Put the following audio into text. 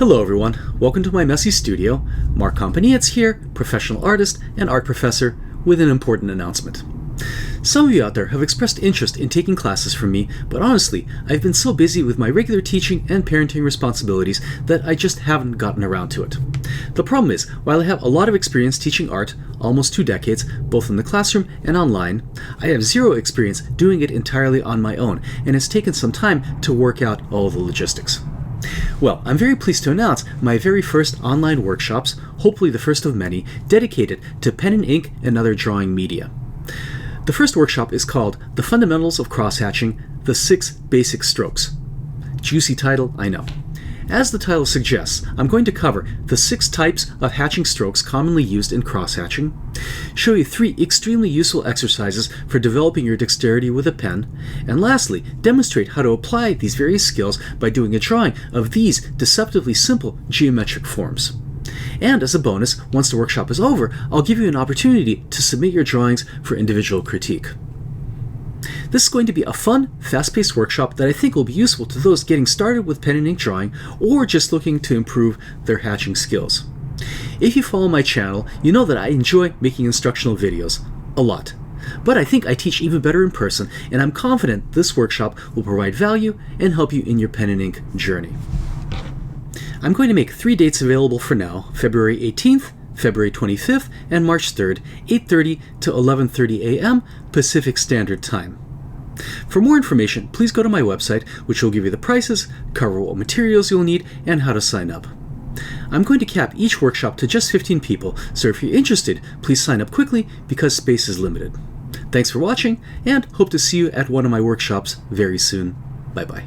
Hello everyone, welcome to my messy studio. Mark Kompanietz here, professional artist and art professor, with an important announcement. Some of you out there have expressed interest in taking classes from me, but honestly, I've been so busy with my regular teaching and parenting responsibilities that I just haven't gotten around to it. The problem is, while I have a lot of experience teaching art, almost 2 decades, both in the classroom and online, I have zero experience doing it entirely on my own, and it's taken some time to work out all the logistics. Well, I'm very pleased to announce my very first online workshops, hopefully the first of many, dedicated to pen and ink and other drawing media. The first workshop is called The Fundamentals of Crosshatching, The 6 Basic Strokes. Juicy title, I know. As the title suggests, I'm going to cover the 6 types of hatching strokes commonly used in crosshatching, show you 3 extremely useful exercises for developing your dexterity with a pen, and lastly, demonstrate how to apply these various skills by doing a drawing of these deceptively simple geometric forms. And as a bonus, once the workshop is over, I'll give you an opportunity to submit your drawings for individual critique. This is going to be a fun, fast-paced workshop that I think will be useful to those getting started with pen and ink drawing or just looking to improve their hatching skills. If you follow my channel, you know that I enjoy making instructional videos a lot. But I think I teach even better in person, and I'm confident this workshop will provide value and help you in your pen and ink journey. I'm going to make 3 dates available for now: February 18th, February 25th, and March 3rd, 8:30 to 11:30 a.m. Pacific Standard Time. For more information, please go to my website, which will give you the prices, cover what materials you'll need, and how to sign up. I'm going to cap each workshop to just 15 people, so if you're interested, please sign up quickly because space is limited. Thanks for watching, and hope to see you at one of my workshops very soon. Bye-bye.